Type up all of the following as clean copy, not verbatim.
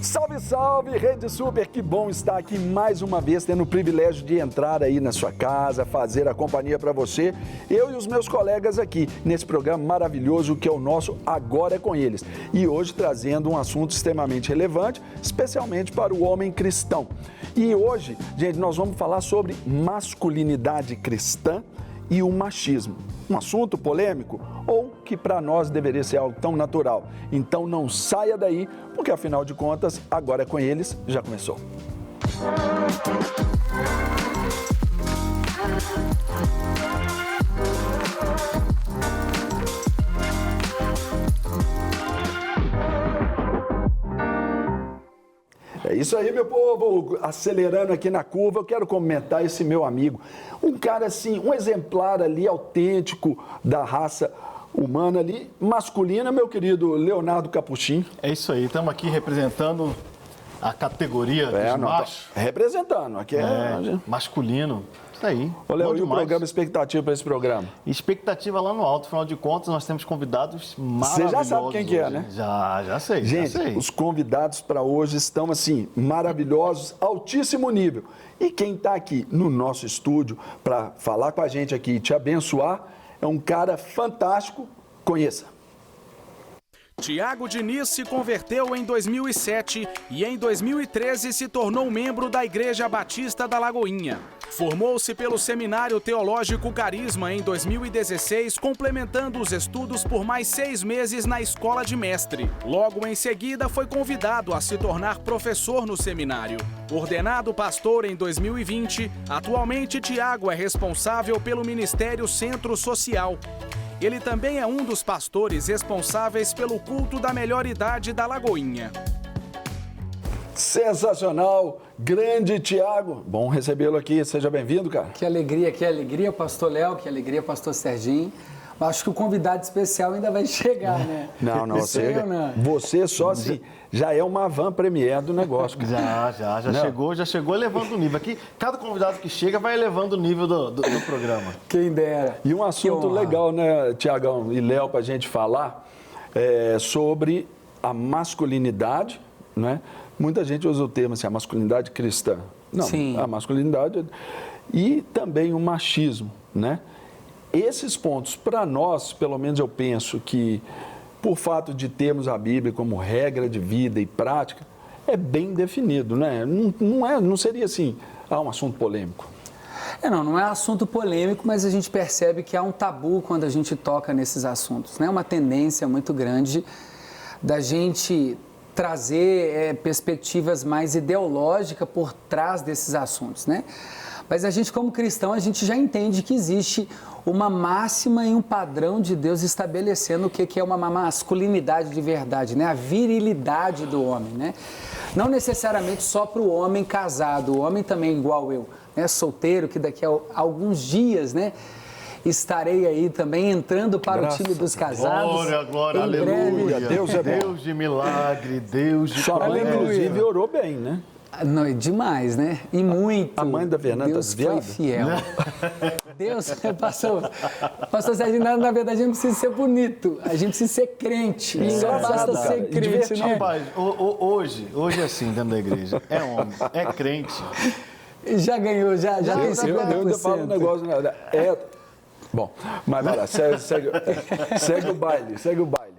Salve, salve, Rede Super, que bom estar aqui mais uma vez, tendo o privilégio de entrar aí na sua casa, fazer a companhia para você, eu e os meus colegas aqui, nesse programa maravilhoso que é o nosso Agora é com Eles. E hoje trazendo um assunto extremamente relevante, especialmente para o homem cristão. E hoje, gente, nós vamos falar sobre masculinidade cristã e o machismo. Um assunto polêmico ou que para nós deveria ser algo tão natural. Então não saia daí, porque afinal de contas, Agora é com Eles já começou. É isso aí, meu povo, acelerando aqui na curva, eu quero comentar esse meu amigo, um cara assim, um exemplar ali autêntico da raça humana ali, masculina, meu querido Leonardo Capuchin. É isso aí, estamos aqui representando a categoria dos machos. Representando, aqui é masculino. Isso aí. Ô, Léo, e o programa, expectativa para esse programa? Expectativa lá no alto, afinal de contas, nós temos convidados maravilhosos. Você já sabe quem que é, né? Já sei. Gente, já sei. Os convidados para hoje estão, assim, maravilhosos, altíssimo nível. E quem está aqui no nosso estúdio para falar com a gente aqui e te abençoar é um cara fantástico. Conheça. Tiago Diniz se converteu em 2007 e em 2013 se tornou membro da Igreja Batista da Lagoinha. Formou-se pelo Seminário Teológico Carisma em 2016, complementando os estudos por mais 6 meses na Escola de Mestre. Logo em seguida, foi convidado a se tornar professor no seminário. Ordenado pastor em 2020, atualmente Tiago é responsável pelo Ministério Centro Social. Ele também é um dos pastores responsáveis pelo culto da melhor idade da Lagoinha. Sensacional, grande Tiago. Bom recebê-lo aqui, seja bem-vindo, cara. Que alegria, pastor Léo, que alegria, pastor Serginho. Acho que o convidado especial ainda vai chegar, né? Não, você só assim, já é uma van premier do negócio. Já chegou elevando o nível. Aqui, cada convidado que chega vai elevando o nível do programa. Quem dera. E um assunto legal, né, Tiagão e Léo, para a gente falar sobre a masculinidade, né? Muita gente usa o termo assim, a masculinidade cristã. Não, sim. A masculinidade e também o machismo, né? Esses pontos, para nós, pelo menos eu penso que, por fato de termos a Bíblia como regra de vida e prática, é bem definido, né? Não seria assim, um assunto polêmico. Não é assunto polêmico, mas a gente percebe que há um tabu quando a gente toca nesses assuntos, né? Uma tendência muito grande da gente trazer perspectivas mais ideológicas por trás desses assuntos, né? Mas a gente, como cristão, a gente já entende que existe uma máxima e um padrão de Deus estabelecendo o que é uma masculinidade de verdade, né? A virilidade do homem, né? Não necessariamente só para o homem casado, o homem também igual eu, né? Solteiro, que daqui a alguns dias, né? Estarei aí também entrando para o time dos casados. Glória, aleluia. Deus é bom. Deus de milagre, Deus de sua mãe, inclusive, orou bem, né? Não, demais, né? E muito. A mãe da Fernanda Deus foi fiel. Deus, pastor Sérgio, na verdade, a gente precisa ser bonito. A gente precisa ser crente. Não basta ser crente, né? Rapaz, hoje é assim dentro da igreja. É homem, é crente. Já ganhou, já tem 50%. Eu ainda falo um negócio... Bom, mas vai lá, segue o baile.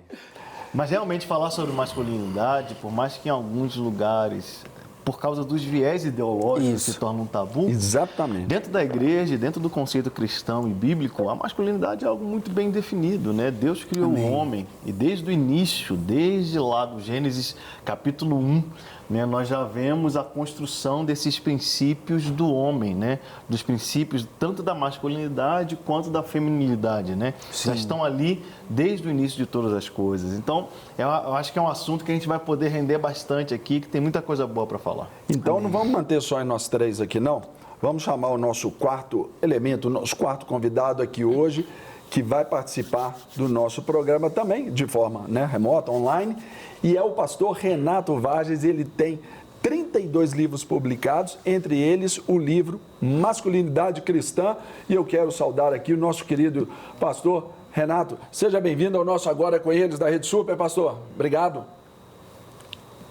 Mas realmente falar sobre masculinidade, por mais que em alguns lugares, por causa dos viés ideológicos, se torna um tabu. Exatamente. Dentro da igreja, dentro do conceito cristão e bíblico, a masculinidade é algo muito bem definido, né? Deus criou o homem e desde o início, desde lá do Gênesis capítulo 1, né, nós já vemos a construção desses princípios do homem, né? Dos princípios tanto da masculinidade quanto da feminilidade, né? Já estão ali desde o início de todas as coisas. Então, eu acho que é um assunto que a gente vai poder render bastante aqui, que tem muita coisa boa para falar. Então, não vamos manter só em nós três aqui, não. Vamos chamar o nosso quarto elemento, o nosso quarto convidado aqui hoje, que vai participar do nosso programa também, de forma remota, online, e é o pastor Renato Vargas. Ele tem 32 livros publicados, entre eles o livro Masculinidade Cristã, e eu quero saudar aqui o nosso querido pastor Renato. Seja bem-vindo ao nosso Agora com Eles da Rede Super, pastor. Obrigado.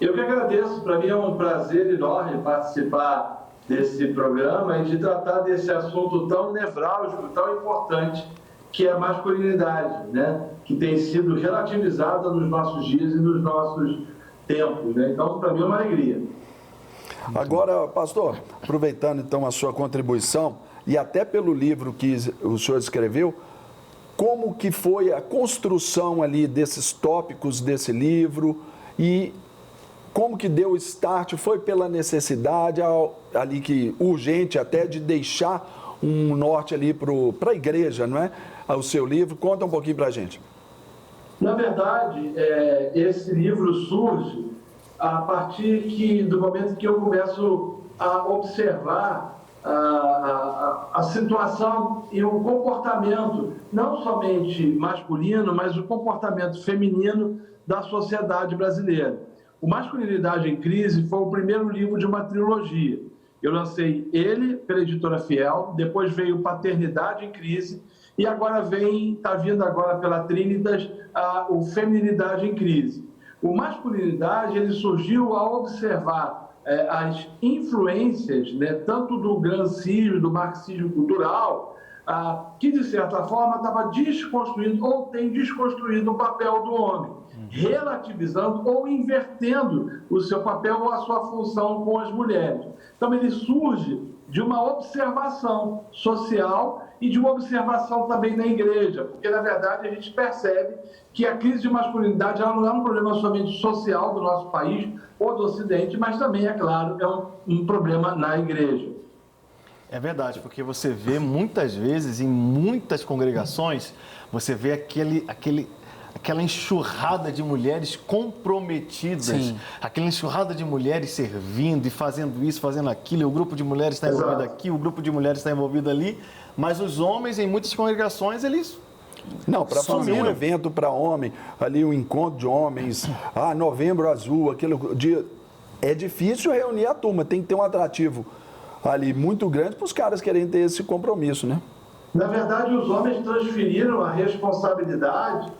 Eu que agradeço, para mim é um prazer enorme participar desse programa e de tratar desse assunto tão nevrálgico, tão importante, que é a masculinidade, né? Que tem sido relativizada nos nossos dias e nos nossos tempos, né? Então, para mim é uma alegria. Agora, pastor, aproveitando então a sua contribuição e até pelo livro que o senhor escreveu, como que foi a construção ali desses tópicos desse livro e como que deu o start? Foi pela necessidade ali que urgente até de deixar um norte ali para a igreja, não é? O seu livro, conta um pouquinho para a gente. Na verdade, esse livro surge a partir do momento que eu começo a observar a situação e o comportamento, não somente masculino, mas o comportamento feminino da sociedade brasileira. O Masculinidade em Crise foi o primeiro livro de uma trilogia. Eu lancei ele pela Editora Fiel, depois veio Paternidade em Crise, e agora está vindo agora pela Trinitas o Feminilidade em Crise. O Masculinidade ele surgiu ao observar as influências, né, tanto do grancismo, do marxismo cultural, que de certa forma estava desconstruindo ou tem desconstruído o papel do homem, relativizando ou invertendo o seu papel ou a sua função com as mulheres. Então ele surge de uma observação social e de uma observação também na igreja, porque, na verdade, a gente percebe que a crise de masculinidade ela não é um problema somente social do nosso país ou do Ocidente, mas também, é claro, é um problema na igreja. É verdade, porque você vê muitas vezes, em muitas congregações, você vê aquela enxurrada de mulheres comprometidas, sim, aquela enxurrada de mulheres servindo e fazendo isso, fazendo aquilo, e o grupo de mulheres está envolvido aqui, o gruro de mulheres está envolvido ali, mas os homens, em muitas congregações, eles... Não, para fazer um evento para homem, ali um encontro de homens, Novembro Azul, aquele dia, é difícil reunir a turma, tem que ter um atrativo ali muito grande para os caras querem ter esse compromisso, né? Na verdade, os homens transferiram a responsabilidade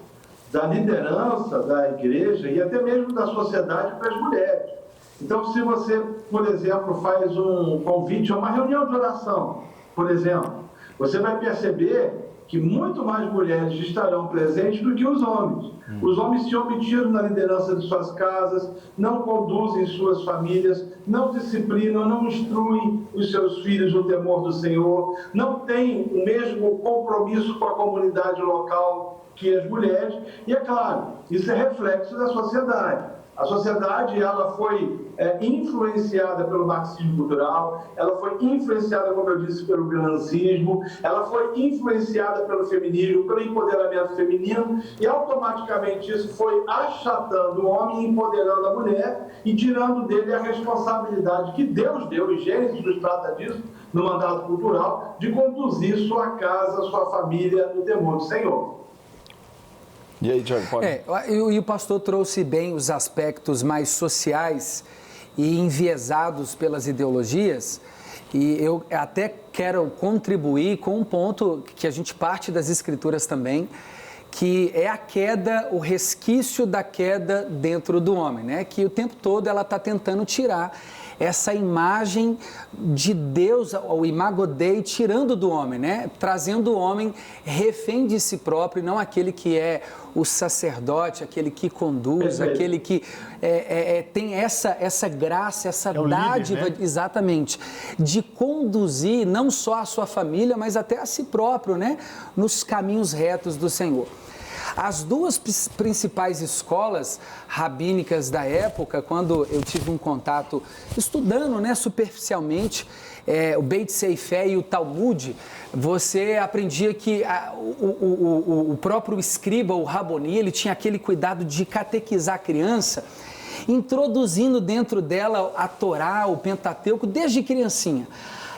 da liderança da igreja e até mesmo da sociedade para as mulheres. Então, se você, por exemplo, faz um convite a uma reunião de oração, por exemplo, você vai perceber que muito mais mulheres estarão presentes do que os homens. Os homens se omitiram na liderança de suas casas, não conduzem suas famílias, não disciplinam, não instruem os seus filhos no temor do Senhor, não têm o mesmo compromisso com a comunidade local que as mulheres. E, é claro, isso é reflexo da sociedade. A sociedade ela foi influenciada pelo marxismo cultural, ela foi influenciada, como eu disse, pelo grancismo, ela foi influenciada pelo feminismo, pelo empoderamento feminino, e automaticamente isso foi achatando o homem, empoderando a mulher e tirando dele a responsabilidade que Deus deu, e Gênesis nos trata disso, no mandato cultural, de conduzir sua casa, sua família no temor do Senhor. E aí, Tiago, pode... E o pastor trouxe bem os aspectos mais sociais e enviesados pelas ideologias, e eu até quero contribuir com um ponto que a gente parte das Escrituras também, que é a queda, o resquício da queda dentro do homem, né? Que o tempo todo ela está tentando tirar essa imagem de Deus, o imago Dei, tirando do homem, né? Trazendo o homem refém de si próprio, não aquele que é o sacerdote, aquele que conduz, aquele que tem essa graça, essa dádiva, líder, né? Exatamente, de conduzir não só a sua família, mas até a si próprio, né? Nos caminhos retos do Senhor. As duas principais escolas rabínicas da época, quando eu tive um contato estudando, né, superficialmente, o Beit Seifé e o Talmud, você aprendia que o próprio escriba, o Raboni, ele tinha aquele cuidado de catequizar a criança, introduzindo dentro dela a Torá, o Pentateuco, desde criancinha.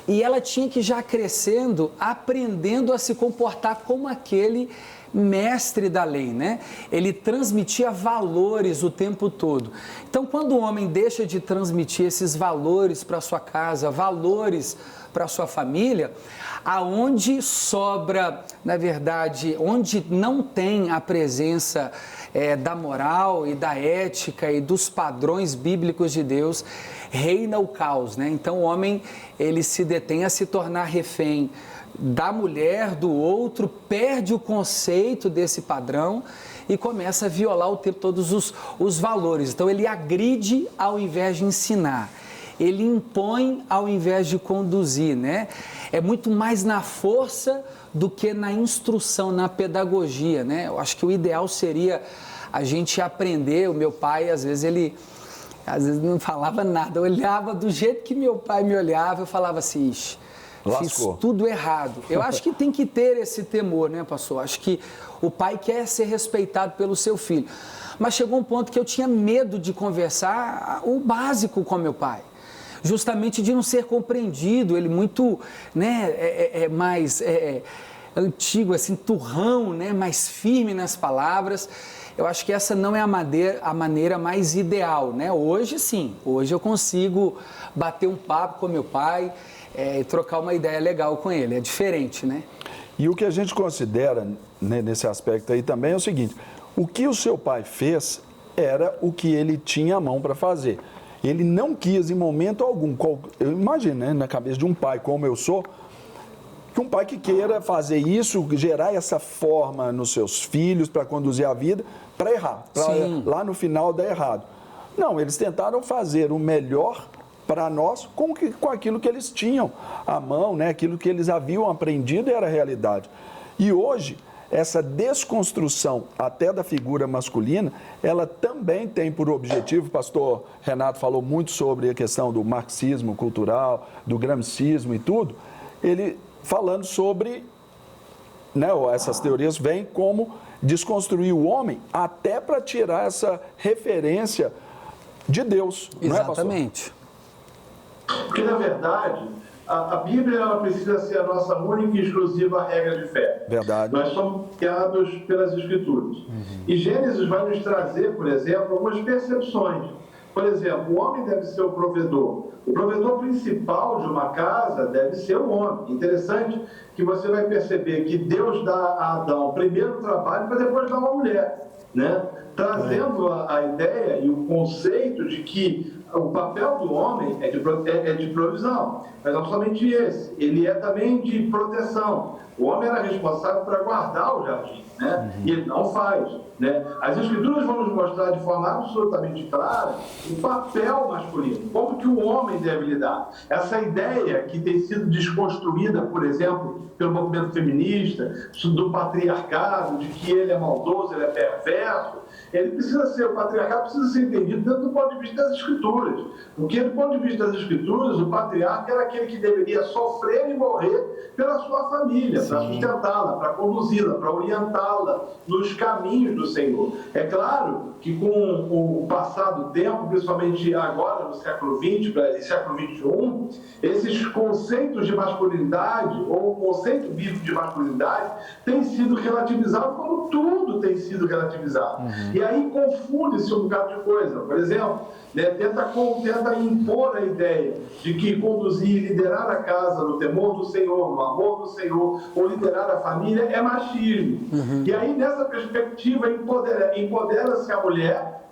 E ela tinha que já crescendo, aprendendo a se comportar como aquele mestre da lei, né? Ele transmitia valores o tempo todo. Então, quando o homem deixa de transmitir esses valores para sua casa, valores para sua família, aonde sobra, na verdade, onde não tem a presença da moral e da ética e dos padrões bíblicos de Deus, reina o caos, né? Então, o homem, ele se detém a se tornar refém da mulher, do outro, perde o conceito desse padrão e começa a violar o tempo todos os valores. Então, ele agride ao invés de ensinar. Ele impõe ao invés de conduzir, né? É muito mais na força do que na instrução, na pedagogia, né? Eu acho que o ideal seria a gente aprender. O meu pai, às vezes não falava nada. Eu olhava do jeito que meu pai me olhava, eu falava assim, ixi, fiz tudo errado. Eu acho que tem que ter esse temor, né, pastor? Acho que o pai quer ser respeitado pelo seu filho. Mas chegou um ponto que eu tinha medo de conversar o básico com meu pai. Justamente de não ser compreendido. Ele muito, né, mais antigo, assim, turrão, né, mais firme nas palavras. Eu acho que essa não é a maneira mais ideal, né? Hoje, sim. Hoje eu consigo bater um papo com meu pai, e trocar uma ideia legal com ele. É diferente, né? E o que a gente considera, né, nesse aspecto aí também é o seguinte: o que o seu pai fez era o que ele tinha a mão para fazer. Ele não quis em momento algum, eu imagino, né, na cabeça de um pai como eu sou, que um pai que queira fazer isso, gerar essa forma nos seus filhos para conduzir a vida, para errar, para lá no final dar errado. Não, eles tentaram fazer o melhor para nós com aquilo que eles tinham à mão, né? Aquilo que eles haviam aprendido era a realidade. E hoje, essa desconstrução até da figura masculina, ela também tem por objetivo, o pastor Renato falou muito sobre a questão do marxismo cultural, do gramscismo e tudo, ele falando sobre, né, essas teorias vêm como desconstruir o homem até para tirar essa referência de Deus. Exatamente. Não é, porque, na verdade, a Bíblia ela precisa ser a nossa única e exclusiva regra de fé. Verdade. Nós somos guiados pelas Escrituras. E Gênesis vai nos trazer, por exemplo, algumas percepções. Por exemplo, o homem deve ser o provedor. O provedor principal de uma casa deve ser o homem. Interessante que você vai perceber que Deus dá a Adão primeiro o trabalho para depois dar uma mulher, né? Trazendo a ideia e o conceito de que o papel do homem é de provisão, mas não somente esse, ele é também de proteção. O homem era responsável para guardar o jardim, né? E ele não faz, né? As Escrituras vão nos mostrar de forma absolutamente clara o papel masculino, como que o homem deve lidar. Essa ideia que tem sido desconstruída, por exemplo, pelo movimento feminista, do patriarcado, de que ele é maldoso, ele é perverso, o patriarcado precisa ser entendido dentro do ponto de vista das Escrituras. Porque, do ponto de vista das Escrituras, o patriarca era aquele que deveria sofrer e morrer pela sua família, para sustentá-la, para conduzi-la, para orientá-la nos caminhos do Senhor. É claro que com o passar do tempo, principalmente agora no século XX e século XXI, esses conceitos de masculinidade, ou o conceito bíblico de masculinidade, tem sido relativizado como tudo tem sido relativizado. E aí confunde-se um bocado de coisa. Por exemplo, né, tenta impor a ideia de que conduzir e liderar a casa no temor do Senhor, no amor do Senhor, ou liderar a família é machismo. E aí, nessa perspectiva, empodera-se a mulher,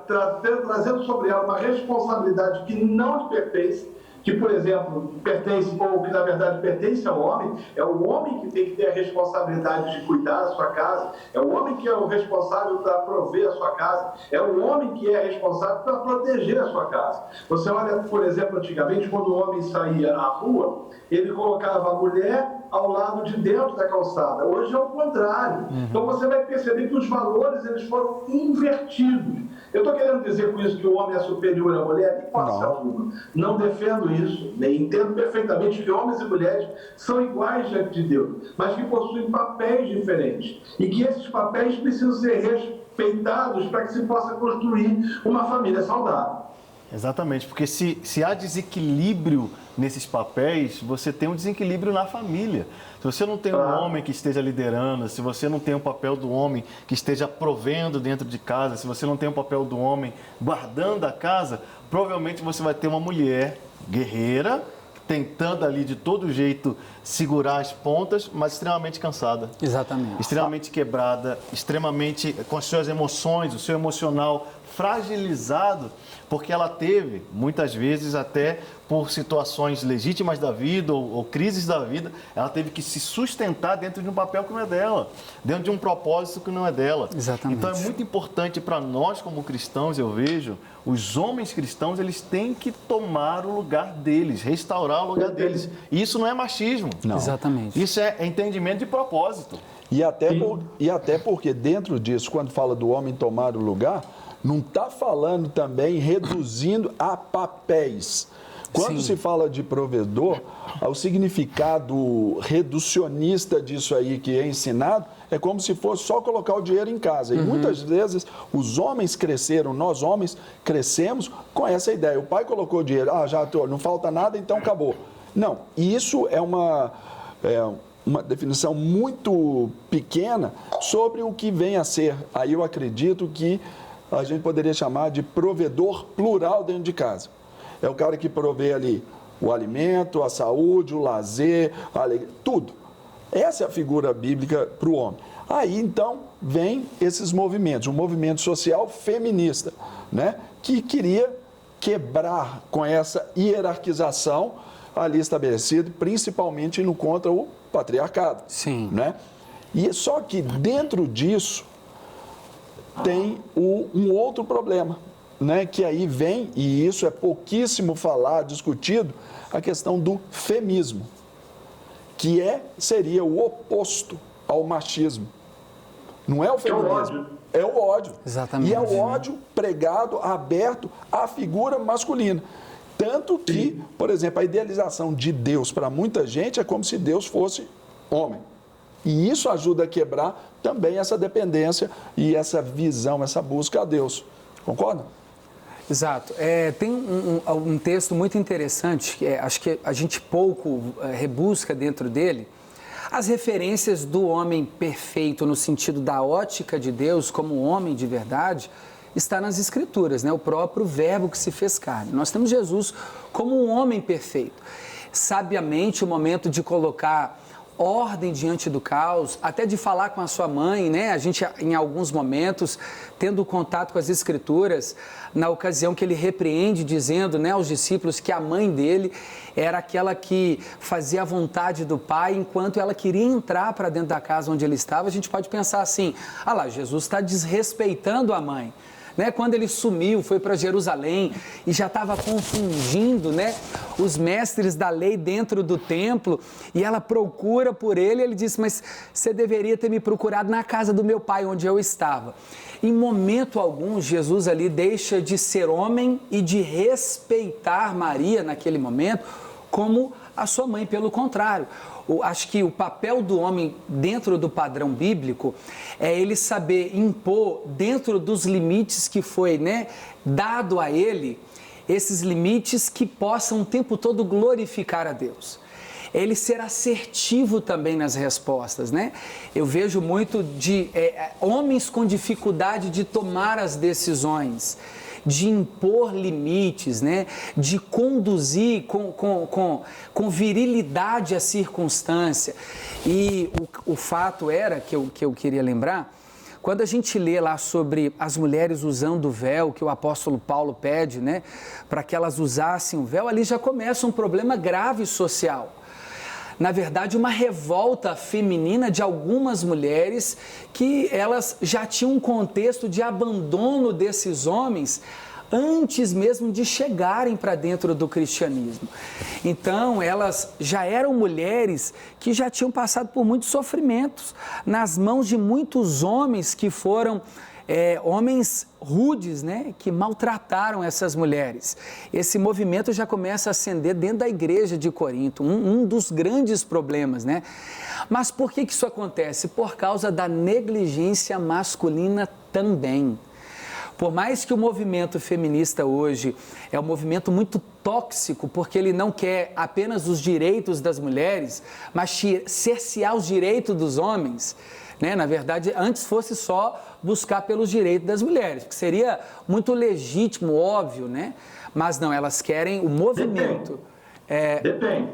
trazendo sobre ela uma responsabilidade que não lhe pertence, que, por exemplo, pertence, ou que na verdade pertence ao homem. É o homem que tem que ter a responsabilidade de cuidar da sua casa, é o homem que é o responsável para prover a sua casa, é o homem que é responsável para proteger a sua casa. Você olha, por exemplo, antigamente, quando o homem saía à rua, ele colocava a mulher ao lado de dentro da calçada. Hoje é o contrário. Então você vai perceber que os valores eles foram invertidos. Eu estou querendo dizer com isso que o homem é superior à mulher? Em hipótese alguma. Não defendo isso. Entendo perfeitamente que homens e mulheres são iguais diante de Deus, mas que possuem papéis diferentes. E que esses papéis precisam ser respeitados para que se possa construir uma família saudável. Exatamente, porque se há desequilíbrio nesses papéis, você tem um desequilíbrio na família. Se você não tem um homem que esteja liderando, se você não tem o papel do homem que esteja provendo dentro de casa, se você não tem o papel do homem guardando a casa, provavelmente você vai ter uma mulher guerreira, tentando ali de todo jeito segurar as pontas, mas extremamente cansada. Exatamente. Extremamente quebrada, extremamente com as suas emoções, o seu emocional fragilizado, porque ela teve, muitas vezes até por situações legítimas da vida ou crises da vida, ela teve que se sustentar dentro de um papel que não é dela, dentro de um propósito que não é dela. Exatamente. Então é muito importante para nós como cristãos, eu vejo, os homens cristãos, eles têm que tomar o lugar deles, restaurar o lugar deles. E isso não é machismo. Não. Exatamente. Isso é entendimento de propósito. E até porque dentro disso, quando fala do homem tomar o lugar, não está falando também reduzindo a papéis. Quando se fala de provedor, o significado reducionista disso aí que é ensinado é como se fosse só colocar o dinheiro em casa. E muitas vezes os homens cresceram, nós homens crescemos com essa ideia. O pai colocou o dinheiro, não falta nada, então acabou. Não, isso é uma definição muito pequena sobre o que vem a ser. Aí eu acredito que a gente poderia chamar de provedor plural dentro de casa. É o cara que provê ali o alimento, a saúde, o lazer, a alegria, tudo. Essa é a figura bíblica para o homem. Aí, então, vem esses movimentos, um movimento social feminista, né, que queria quebrar com essa hierarquização ali estabelecida, principalmente no contra o patriarcado. Sim. Né? E só que dentro disso tem um outro problema, né, que aí vem, e isso é pouquíssimo discutido, a questão do feminismo, que seria o oposto ao machismo. Não é o feminismo, é o ódio. Exatamente. E é o ódio pregado, aberto à figura masculina. Tanto que, por exemplo, a idealização de Deus para muita gente é como se Deus fosse homem. E isso ajuda a quebrar também essa dependência e essa visão, essa busca a Deus. Concorda? Exato. Tem um texto muito interessante, acho que a gente pouco rebusca dentro dele, as referências do homem perfeito no sentido da ótica de Deus como homem de verdade, está nas Escrituras, né? O próprio verbo que se fez carne. Nós temos Jesus como um homem perfeito. Sabiamente, o momento de colocar ordem diante do caos, até de falar com a sua mãe, né? A gente, em alguns momentos, tendo contato com as Escrituras, na ocasião que ele repreende, dizendo, né, aos discípulos que a mãe dele era aquela que fazia a vontade do Pai, enquanto ela queria entrar para dentro da casa onde ele estava, a gente pode pensar assim, Jesus está desrespeitando a mãe. Né? Quando ele sumiu, foi para Jerusalém e já estava confundindo, né, os mestres da lei dentro do templo, e ela procura por ele, e ele disse, mas você deveria ter me procurado na casa do meu pai, onde eu estava. Em momento algum, Jesus ali deixa de ser homem e de respeitar Maria naquele momento como a sua mãe, pelo contrário. Acho que o papel do homem dentro do padrão bíblico é ele saber impor dentro dos limites que foi, né, dado a ele, esses limites que possam o tempo todo glorificar a Deus. Ele ser assertivo também nas respostas, né? Eu vejo muito de homens com dificuldade de tomar as decisões, de impor limites, né? De conduzir com virilidade a circunstância. E o fato era, que eu queria lembrar, quando a gente lê lá sobre as mulheres usando o véu, que o apóstolo Paulo pede, né, para que elas usassem o véu, ali já começa um problema grave social. Na verdade, uma revolta feminina de algumas mulheres que elas já tinham um contexto de abandono desses homens antes mesmo de chegarem para dentro do cristianismo. Então, elas já eram mulheres que já tinham passado por muitos sofrimentos nas mãos de muitos homens que foram homens rudes, né, que maltrataram essas mulheres. Esse movimento já começa a ascender dentro da igreja de Corinto, um dos grandes problemas, né? Mas por que isso acontece? Por causa da negligência masculina também. Por mais que o movimento feminista hoje é um movimento muito tóxico, porque ele não quer apenas os direitos das mulheres, mas cercear os direitos dos homens, né? Na verdade, antes fosse só buscar pelos direitos das mulheres, que seria muito legítimo, óbvio, né? Mas não, elas querem o movimento. Depende.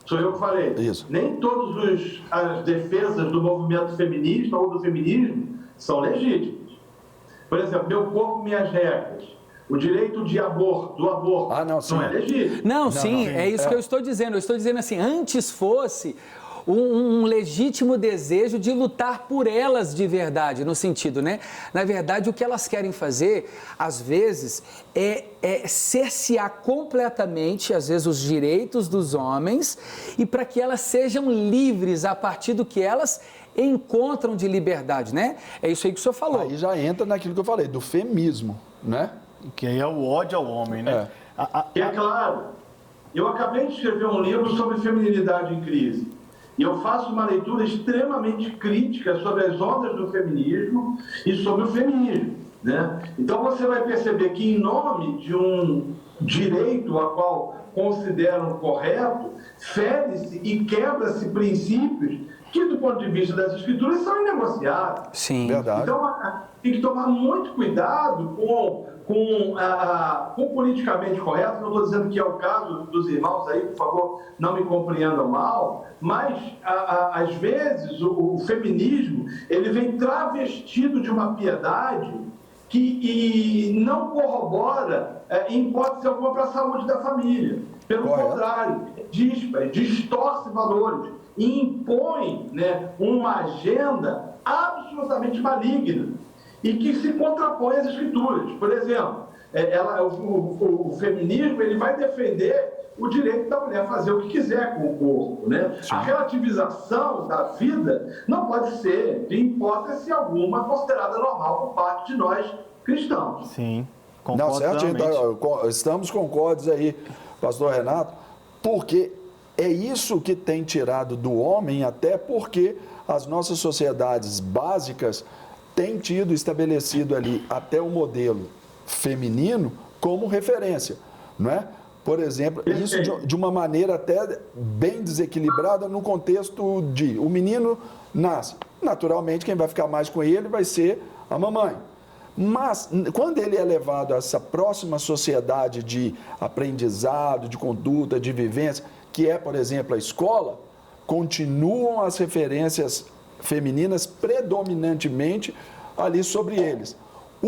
Sou eu que falei. Isso. Nem todas as defesas do movimento feminista ou do feminismo são legítimas. Por exemplo, meu corpo, minhas regras. O direito de aborto, do aborto, não é legítimo. Não, sim, é isso que eu estou dizendo. Eu estou dizendo assim, antes fosse um legítimo desejo de lutar por elas de verdade, no sentido, né? Na verdade, o que elas querem fazer, às vezes, é cercear completamente, às vezes, os direitos dos homens e para que elas sejam livres a partir do que elas encontram de liberdade, né? É isso aí que o senhor falou. Aí já entra naquilo que eu falei, do feminismo, né? Que aí é o ódio ao homem, né? É claro. Eu acabei de escrever um livro sobre feminilidade em crise. E eu faço uma leitura extremamente crítica sobre as ondas do feminismo e sobre o feminismo, né? Então você vai perceber que, em nome de um direito a qual consideram correto, fere-se e quebra-se princípios que, do ponto de vista das escrituras, são inegociáveis. Sim, verdade. Então, tem que tomar muito cuidado com o politicamente correto. Não estou dizendo que é o caso dos irmãos aí, por favor, não me compreendam mal, mas, às vezes, o feminismo, ele vem travestido de uma piedade que não corrobora, em hipótese alguma, para a saúde da família. Pelo contrário, distorce valores e impõe, né, uma agenda absolutamente maligna e que se contrapõe às escrituras. Por exemplo, o feminismo, ele vai defender o direito da mulher fazer o que quiser com o corpo, né? A relativização da vida não pode ser, de hipótese alguma, considerada normal por parte de nós cristãos. Sim, Não, certo? Então, estamos concordes aí, pastor Renato, porque é isso que tem tirado do homem, até porque as nossas sociedades básicas têm tido estabelecido ali até o modelo feminino como referência, não é? Por exemplo, isso de uma maneira até bem desequilibrada no contexto de o menino nasce. Naturalmente, quem vai ficar mais com ele vai ser a mamãe. Mas, quando ele é levado a essa próxima sociedade de aprendizado, de conduta, de vivência, que é, por exemplo, a escola, continuam as referências femininas predominantemente ali sobre eles.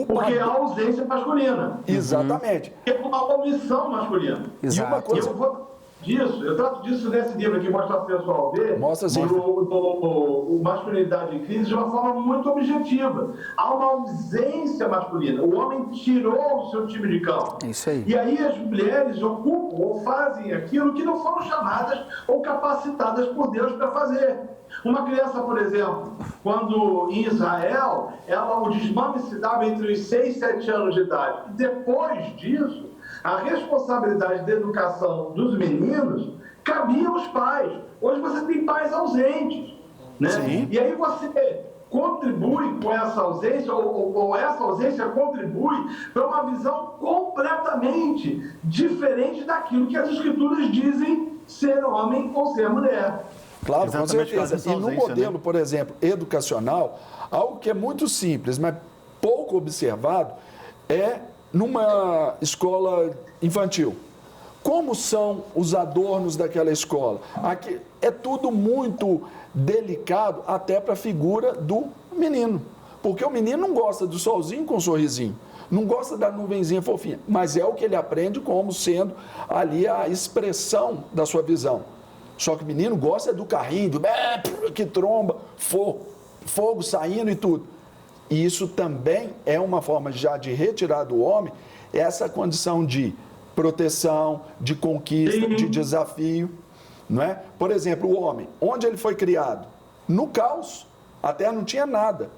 Porque há ausência masculina. Exatamente. É uma omissão masculina. Exato. E uma coisa... Eu trato disso nesse livro aqui, Mostra ao Pessoal ver, Mostra sim. o Masculinidade em Crise, de uma forma muito objetiva. Há uma ausência masculina. O homem tirou o seu time de campo. Isso aí. E aí as mulheres ocupam ou fazem aquilo que não foram chamadas ou capacitadas por Deus para fazer. Uma criança, por exemplo, quando em Israel, o desmame se dava entre os 6 e 7 anos de idade. Depois disso, a responsabilidade da educação dos meninos cabia aos pais. Hoje você tem pais ausentes, né? Sim. E aí você contribui com essa ausência, ou essa ausência contribui para uma visão completamente diferente daquilo que as escrituras dizem ser homem ou ser mulher. Claro, Exatamente, com certeza. E no modelo, né? por exemplo, educacional, algo que é muito simples, mas pouco observado, é numa escola infantil. Como são os adornos daquela escola? Aqui é tudo muito delicado até para a figura do menino. Porque o menino não gosta do solzinho com um sorrisinho, não gosta da nuvenzinha fofinha, mas é o que ele aprende como sendo ali a expressão da sua visão. Só que o menino gosta do carrinho, que tromba, fogo saindo e tudo. E isso também é uma forma já de retirar do homem essa condição de proteção, de conquista, de desafio, não é? Por exemplo, o homem, onde ele foi criado? No caos, até não tinha nada.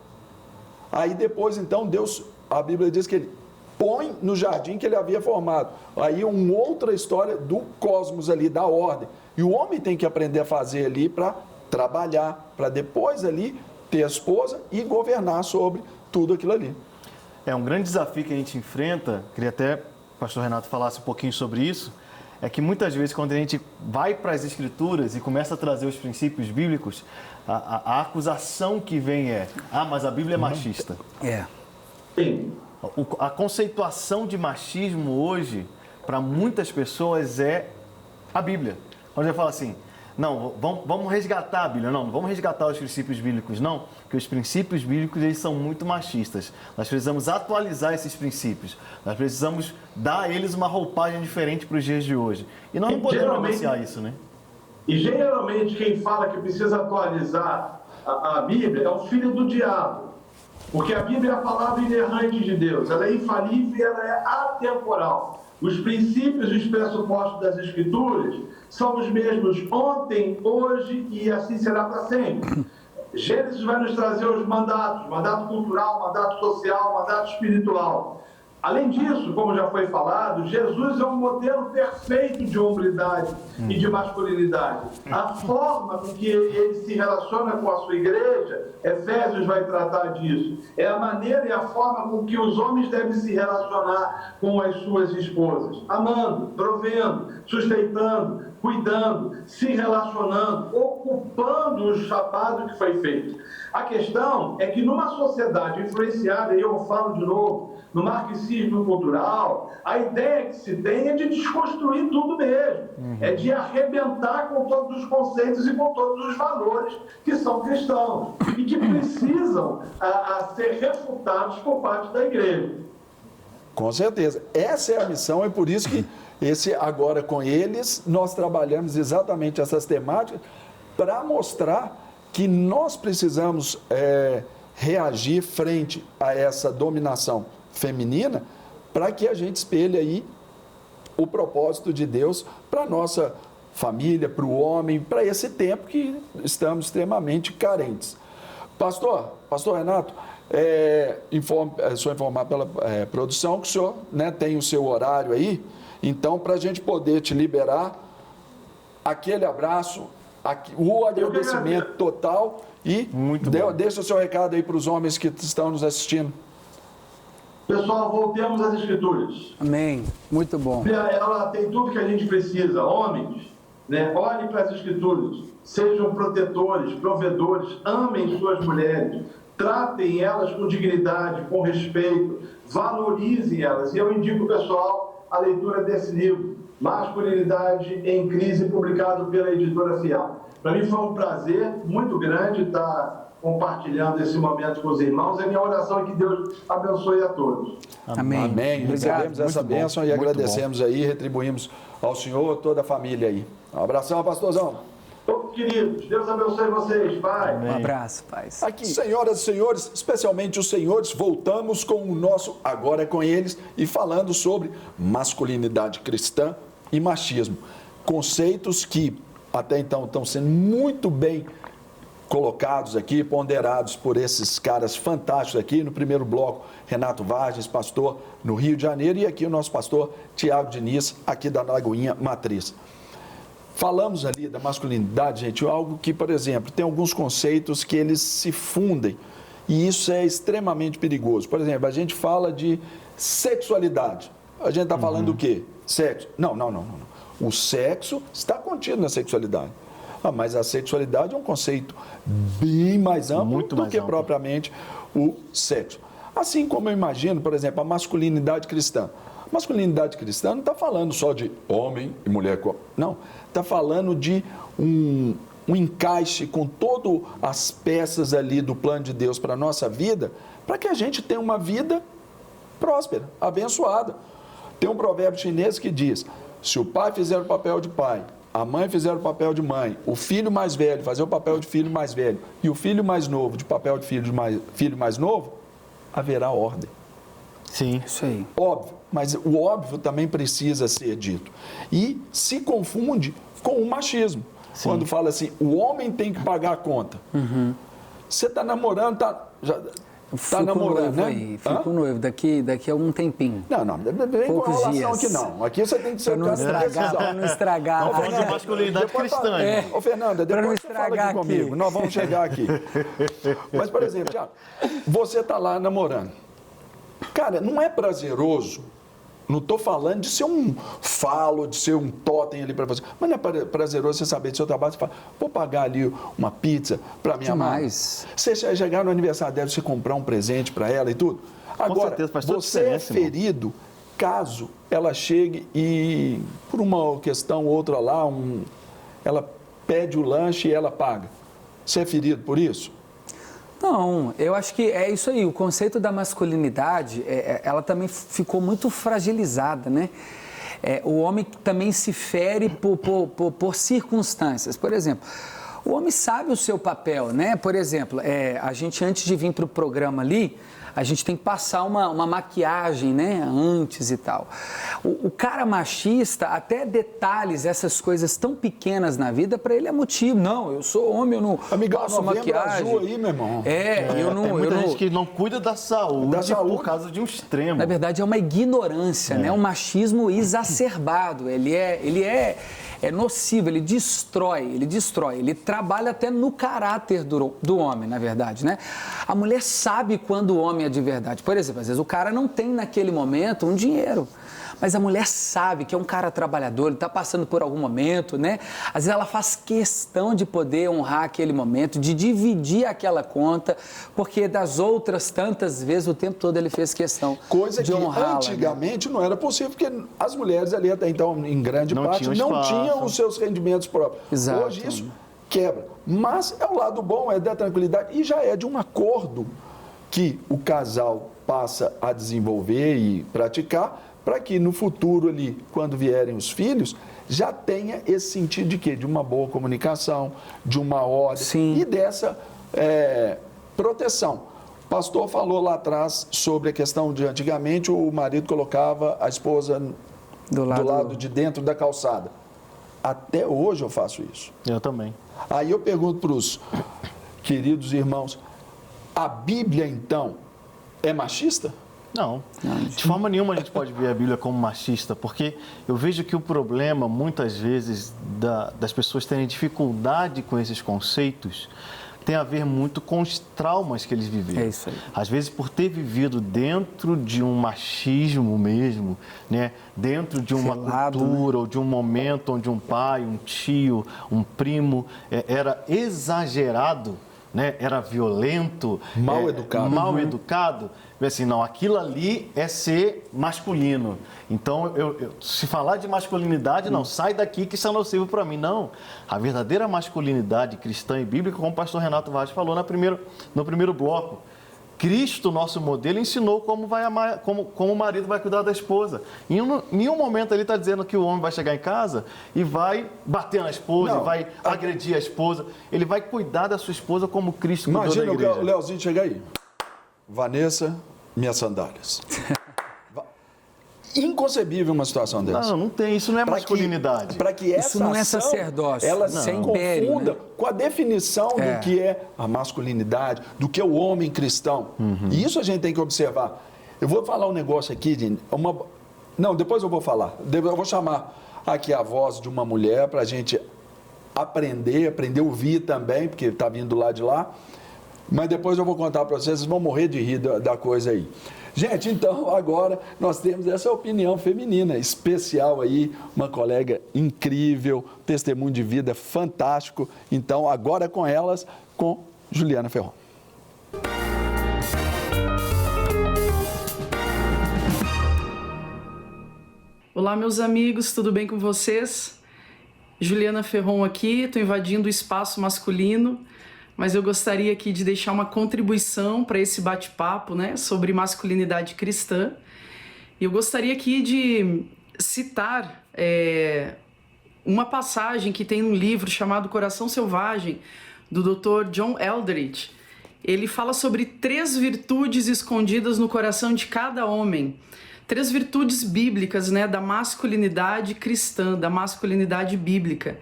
Aí depois, então, Deus, a Bíblia diz que ele põe no jardim que ele havia formado. Aí uma outra história do cosmos ali, da ordem. E o homem tem que aprender a fazer ali para trabalhar, para depois ali ter a esposa e governar sobre tudo aquilo ali. Um grande desafio que a gente enfrenta, queria até que o pastor Renato falasse um pouquinho sobre isso, é que muitas vezes quando a gente vai para as Escrituras e começa a trazer os princípios bíblicos, a acusação que vem é, mas a Bíblia é machista. Sim. A conceituação de machismo hoje, para muitas pessoas, é a Bíblia. Quando a gente fala assim, não, vamos resgatar a Bíblia. Não vamos resgatar os princípios bíblicos, não, porque os princípios bíblicos eles são muito machistas. Nós precisamos atualizar esses princípios. Nós precisamos dar a eles uma roupagem diferente para os dias de hoje. E nós não podemos negociar isso, né? E geralmente quem fala que precisa atualizar a Bíblia é o filho do diabo. Porque a Bíblia é a palavra inerrante de Deus. Ela é infalível e ela é atemporal. Os princípios e os pressupostos das Escrituras são os mesmos ontem, hoje e assim será para sempre. Gênesis vai nos trazer os mandatos, mandato cultural, mandato social, mandato espiritual. Além disso, como já foi falado, Jesus é um modelo perfeito de hombridade e de masculinidade. A forma com que ele se relaciona com a sua igreja, Efésios vai tratar disso. É a maneira e a forma com que os homens devem se relacionar com as suas esposas. Amando, provendo, sustentando, cuidando, se relacionando, ocupando o chamado que foi feito. A questão é que numa sociedade influenciada, e eu falo de novo, no marxismo cultural, a ideia que se tem é de desconstruir tudo mesmo. É de arrebentar com todos os conceitos e com todos os valores que são cristãos e que precisam ser refutados por parte da igreja. Com certeza. Essa é a missão, é por isso que agora com eles, nós trabalhamos exatamente essas temáticas para mostrar que nós precisamos reagir frente a essa dominação feminina para que a gente espelhe aí o propósito de Deus para a nossa família, para o homem, para esse tempo que estamos extremamente carentes. Pastor Renato, só informar pela produção que o senhor tem o seu horário aí, então para a gente poder te liberar, aquele abraço, o agradecimento total e deixa o seu recado aí para os homens que estão nos assistindo. Pessoal, voltemos às Escrituras. Amém. Muito bom. Ela tem tudo que a gente precisa. Homens, olhem para as Escrituras. Sejam protetores, provedores, amem suas mulheres. Tratem elas com dignidade, com respeito. Valorizem elas. E eu indico, pessoal, a leitura desse livro, Masculinidade em Crise, publicado pela editora Fiel. Para mim foi um prazer muito grande estar compartilhando esse momento com os irmãos. A minha oração é que Deus abençoe a todos. Amém. Amém. Recebemos essa bênção e agradecemos aí, retribuímos ao senhor, toda a família aí. Um abração, pastorzão. Todos queridos, Deus abençoe vocês, Pai. Amém. Um abraço, Pai. Aqui, senhoras e senhores, especialmente os senhores, voltamos com o nosso Agora é com Eles e falando sobre masculinidade cristã e machismo. Conceitos que até então estão sendo muito bem colocados aqui, ponderados por esses caras fantásticos aqui. No primeiro bloco, Renato Vargas, pastor no Rio de Janeiro, e aqui o nosso pastor Tiago Diniz, aqui da Lagoinha Matriz. Falamos ali da masculinidade, gente, algo que, por exemplo, tem alguns conceitos que eles se fundem, e isso é extremamente perigoso. Por exemplo, a gente fala de sexualidade. A gente está falando do quê? Sexo. Não. O sexo está contido na sexualidade. Mas a sexualidade é um conceito bem mais amplo do que propriamente o sexo. Assim como eu imagino, por exemplo, a masculinidade cristã. A masculinidade cristã não está falando só de homem e mulher. Não, está falando de um encaixe com todas as peças ali do plano de Deus para a nossa vida, para que a gente tenha uma vida próspera, abençoada. Tem um provérbio chinês que diz, se o pai fizer o papel de pai, a mãe fizer o papel de mãe, o filho mais velho fazer o papel de filho mais velho e o filho mais novo de papel de filho mais novo, haverá ordem. Sim. Isso aí. Óbvio, mas o óbvio também precisa ser dito. E se confunde com o machismo. Sim. Quando fala assim, o homem tem que pagar a conta. Você está namorando, Está namorando, né? Aí, fico noivo daqui a um tempinho. Não vem com relação dias. Aqui não. Aqui você tem que ser para não estragar. Não, vamos de masculinidade cristã. Ô, Fernanda, depois você fala aqui comigo. Nós vamos chegar aqui. Mas, por exemplo, você está lá namorando. Cara, não é prazeroso. Não estou falando de ser um falo, de ser um totem ali para você. Mas não é prazeroso você saber do seu trabalho. Você fala, vou pagar ali uma pizza para minha mãe. Você chegar no aniversário dela, você comprar um presente para ela e tudo. Agora, certeza, faz toda você é ferido caso ela chegue e, por uma questão ou outra lá, ela pede o lanche e ela paga. Você é ferido por isso? Não, eu acho que é isso aí. O conceito da masculinidade, ela também ficou muito fragilizada, né? O homem também se fere por circunstâncias. Por exemplo, o homem sabe o seu papel, né? Por exemplo, a gente antes de vir para o programa ali, a gente tem que passar uma maquiagem, né, antes e tal. O cara machista, até detalhes, essas coisas tão pequenas na vida, para ele é motivo. Não, eu sou homem, eu não passo maquiagem. Azul aí, meu irmão. Eu não... Tem muita gente que não cuida da saúde por causa de um extremo. Na verdade, é uma ignorância, né? Um machismo exacerbado. Ele é nocivo, ele destrói, ele trabalha até no caráter do homem, na verdade, né? A mulher sabe quando o homem é de verdade. Por exemplo, às vezes o cara não tem naquele momento um dinheiro, mas a mulher sabe que é um cara trabalhador, ele está passando por algum momento, né? Às vezes ela faz questão de poder honrar aquele momento, de dividir aquela conta, porque das outras tantas vezes, o tempo todo ele fez questão de honrá-la. Coisa que antigamente não era possível, porque as mulheres ali até então, em grande parte, não tinham os seus rendimentos próprios. Exato. Hoje isso quebra. Mas é o lado bom, é da tranquilidade e já é de um acordo que o casal passa a desenvolver e praticar, para que no futuro ali, quando vierem os filhos, já tenha esse sentido de quê? De uma boa comunicação, de uma ordem e dessa proteção. O pastor falou lá atrás sobre a questão de antigamente o marido colocava a esposa do lado de dentro da calçada. Até hoje eu faço isso. Eu também. Aí eu pergunto para os queridos irmãos, a Bíblia então é machista? Não, de forma nenhuma a gente pode ver a Bíblia como machista, porque eu vejo que o problema, muitas vezes, das pessoas terem dificuldade com esses conceitos, tem a ver muito com os traumas que eles viveram. É isso aí. Às vezes, por ter vivido dentro de um machismo mesmo, né? Dentro de uma cultura, né? Ou de um momento onde um pai, um tio, um primo era exagerado, né? Era violento, mal educado. Assim, não, aquilo ali é ser masculino. Então, se falar de masculinidade, não, sai daqui que isso é nocivo para mim. Não, a verdadeira masculinidade cristã e bíblica, como o pastor Renato Vaz falou no primeiro bloco, Cristo, nosso modelo, ensinou como o marido vai cuidar da esposa. Em nenhum momento ele está dizendo que o homem vai chegar em casa e vai bater na esposa, vai agredir a esposa. Ele vai cuidar da sua esposa como Cristo cuidou da igreja. Imagina o Leozinho chegar aí. Vanessa, minhas sandálias. Inconcebível uma situação dessa. Não tem. Isso não é masculinidade. Para que essa isso não é sacerdócio. Ela se confunda com a definição do que é a masculinidade, do que é o homem cristão. E isso a gente tem que observar. Eu vou falar um negócio aqui, depois eu vou falar. Eu vou chamar aqui a voz de uma mulher para a gente aprender a ouvir também, porque está vindo lá de lá. Mas depois eu vou contar para vocês vão morrer de rir da coisa aí. Gente, então agora nós temos essa opinião feminina especial aí, uma colega incrível, testemunho de vida fantástico. Então agora com elas, com Juliana Ferron. Olá, meus amigos, tudo bem com vocês? Juliana Ferron aqui, estou invadindo o espaço masculino, mas eu gostaria aqui de deixar uma contribuição para esse bate-papo, né, sobre masculinidade cristã. E eu gostaria aqui de citar uma passagem que tem num livro chamado Coração Selvagem, do Dr. John Eldredge. Ele fala sobre 3 virtudes escondidas no coração de cada homem. 3 virtudes bíblicas, né, da masculinidade cristã, da masculinidade bíblica.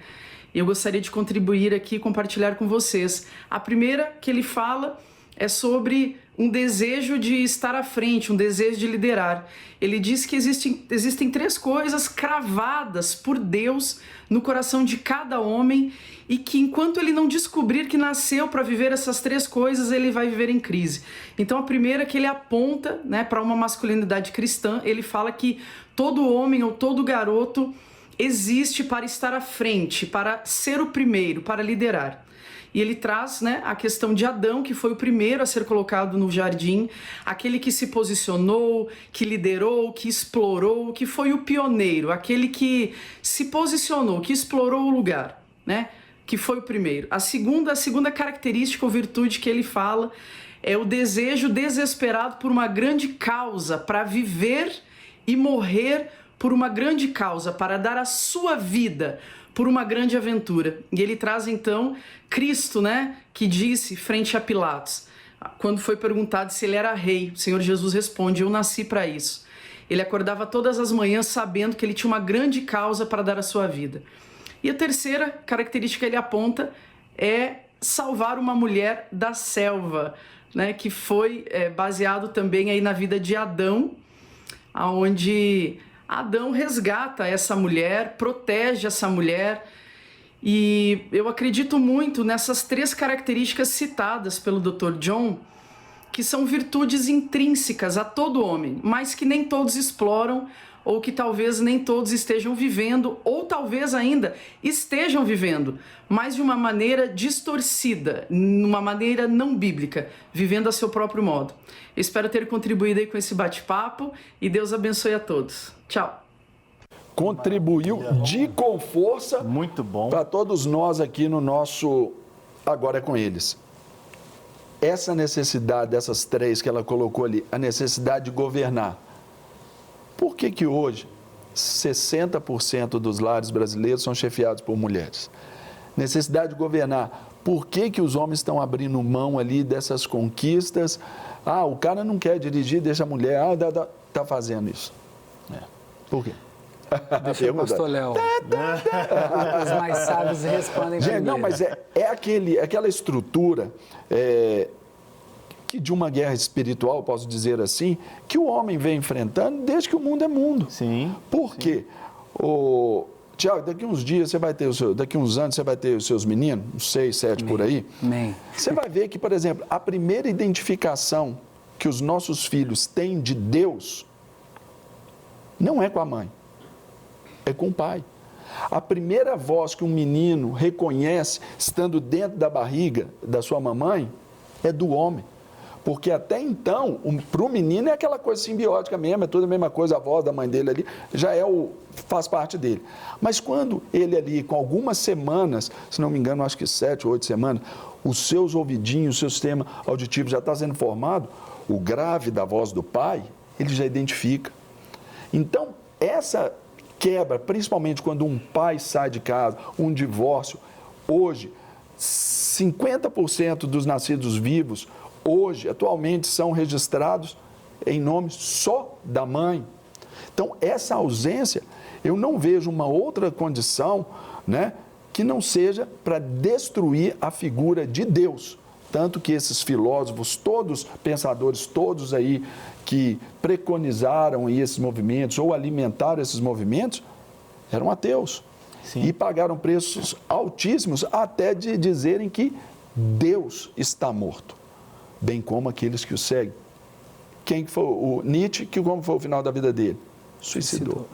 E eu gostaria de contribuir aqui e compartilhar com vocês. A primeira que ele fala é sobre um desejo de estar à frente, um desejo de liderar. Ele diz que existem 3 coisas cravadas por Deus no coração de cada homem e que enquanto ele não descobrir que nasceu para viver essas 3 coisas, ele vai viver em crise. Então a primeira que ele aponta, né, para uma masculinidade cristã, ele fala que todo homem ou todo garoto existe para estar à frente, para ser o primeiro, para liderar. E ele traz, né, a questão de Adão, que foi o primeiro a ser colocado no jardim, aquele que se posicionou, que liderou, que explorou, que foi o pioneiro, aquele que se posicionou, que explorou o lugar, né, que foi o primeiro. A segunda característica ou virtude que ele fala é o desejo desesperado por uma grande causa, para viver e morrer por uma grande causa, para dar a sua vida por uma grande aventura. E ele traz então Cristo, né, que disse frente a Pilatos, quando foi perguntado se ele era rei, o Senhor Jesus responde: eu nasci para isso. Ele acordava todas as manhãs sabendo que ele tinha uma grande causa para dar a sua vida. E a terceira característica que ele aponta é salvar uma mulher da selva, né, que foi baseado também aí na vida de Adão, onde Adão resgata essa mulher, protege essa mulher, e eu acredito muito nessas 3 características citadas pelo Dr. John, que são virtudes intrínsecas a todo homem, mas que nem todos exploram, ou que talvez nem todos estejam vivendo, ou talvez ainda estejam vivendo, mas de uma maneira distorcida, numa maneira não bíblica, vivendo a seu próprio modo. Eu espero ter contribuído aí com esse bate-papo e Deus abençoe a todos. Tchau. Contribuiu com força. Muito bom. Para todos nós aqui no nosso Agora é com Eles. Essa necessidade dessas 3 que ela colocou ali, a necessidade de governar. Por que hoje 60% dos lares brasileiros são chefiados por mulheres? Necessidade de governar. Por que os homens estão abrindo mão ali dessas conquistas? O cara não quer dirigir, deixa a mulher, está fazendo isso. Por quê? Deixa o pastor Léo. Os mais sábios respondem primeiro. Não, mas aquela estrutura que de uma guerra espiritual, posso dizer assim, que o homem vem enfrentando desde que o mundo é mundo. Sim. Por quê? Tiago, daqui uns dias você vai ter daqui uns anos você vai ter os seus meninos, uns 6, 7 por aí. Amém. Você vai ver que, por exemplo, a primeira identificação que os nossos filhos têm de Deus não é com a mãe, é com o pai. A primeira voz que um menino reconhece estando dentro da barriga da sua mamãe é do homem. Porque até então, para o menino é aquela coisa simbiótica mesmo, é toda a mesma coisa, a voz da mãe dele ali já faz parte dele. Mas quando ele ali, com algumas semanas, se não me engano, acho que 7 ou 8 semanas, os seus ouvidinhos, o seu sistema auditivo já está sendo formado, o grave da voz do pai, ele já identifica. Então, essa quebra, principalmente quando um pai sai de casa, um divórcio, hoje, 50% dos nascidos vivos, hoje, atualmente, são registrados em nome só da mãe. Então, essa ausência, eu não vejo uma outra condição, né, que não seja para destruir a figura de Deus. Tanto que esses filósofos, todos, pensadores, todos aí que preconizaram esses movimentos ou alimentaram esses movimentos, eram ateus. Sim. E pagaram preços altíssimos até de dizerem que Deus está morto, bem como aqueles que o seguem. Quem foi o Nietzsche, como foi o final da vida dele? Suicidou.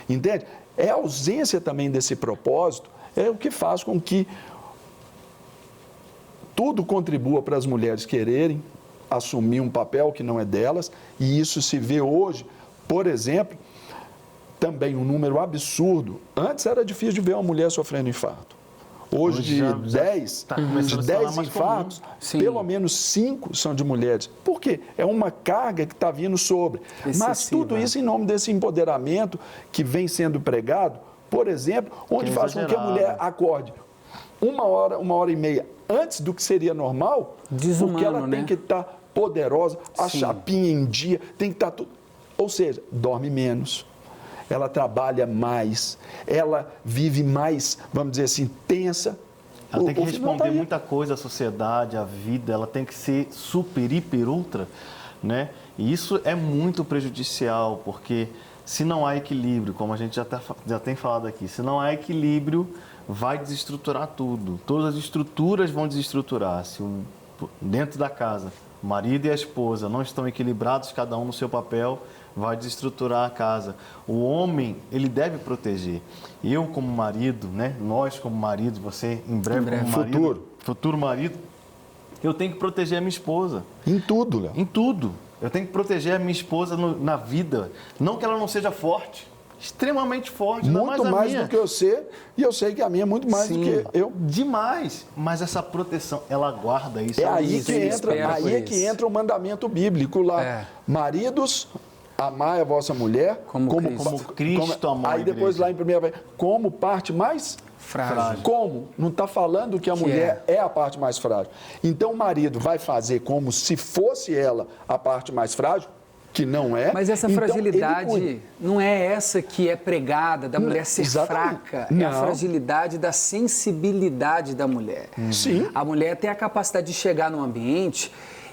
Entende? É a ausência também desse propósito, é o que faz com que tudo contribua para as mulheres quererem assumir um papel que não é delas, e isso se vê hoje, por exemplo, também um número absurdo. Antes era difícil de ver uma mulher sofrendo infarto. Hoje de 10 infartos, pelo menos 5 são de mulheres. Por quê? É uma carga que está vindo sobre. Excessiva. Mas tudo isso em nome desse empoderamento que vem sendo pregado, por exemplo, onde faz com que a mulher acorde 1 hora e meia antes do que seria normal, desumano, porque ela tem que estar poderosa, a chapinha em dia, tem que estar tudo. Ou seja, dorme menos, ela trabalha mais, ela vive mais, vamos dizer assim, tensa, Ela tem que o final responder tá aí. muita coisa à sociedade, à vida, ela tem que ser super, hiper, ultra, né? E isso é muito prejudicial, porque se não há equilíbrio, como a gente já tem falado aqui, se não há equilíbrio, vai desestruturar tudo. Todas as estruturas vão desestruturar. Se dentro da casa, o marido e a esposa não estão equilibrados, cada um no seu papel, vai desestruturar a casa. O homem, ele deve proteger. Eu como marido, né? Nós como marido, você em breve como marido, futuro marido, eu tenho que proteger a minha esposa. Em tudo, Léo. Em tudo. Eu tenho que proteger a minha esposa na vida. Não que ela não seja forte, extremamente forte. Muito mais do que eu sei, e eu sei que a minha é muito mais do que eu. Demais. Mas essa proteção, ela guarda isso. É aí que entra o mandamento bíblico lá. Maridos, amai a vossa mulher como Cristo amou a igreja. Aí depois lá em 1 como parte mais frágil. Como? Não está falando que a mulher é a parte mais frágil. Então o marido vai fazer como se fosse ela a parte mais frágil, que não é. Mas essa fragilidade não é essa que é pregada, da mulher ser fraca. Não. É a fragilidade da sensibilidade da mulher. Sim. A mulher tem a capacidade de chegar num ambiente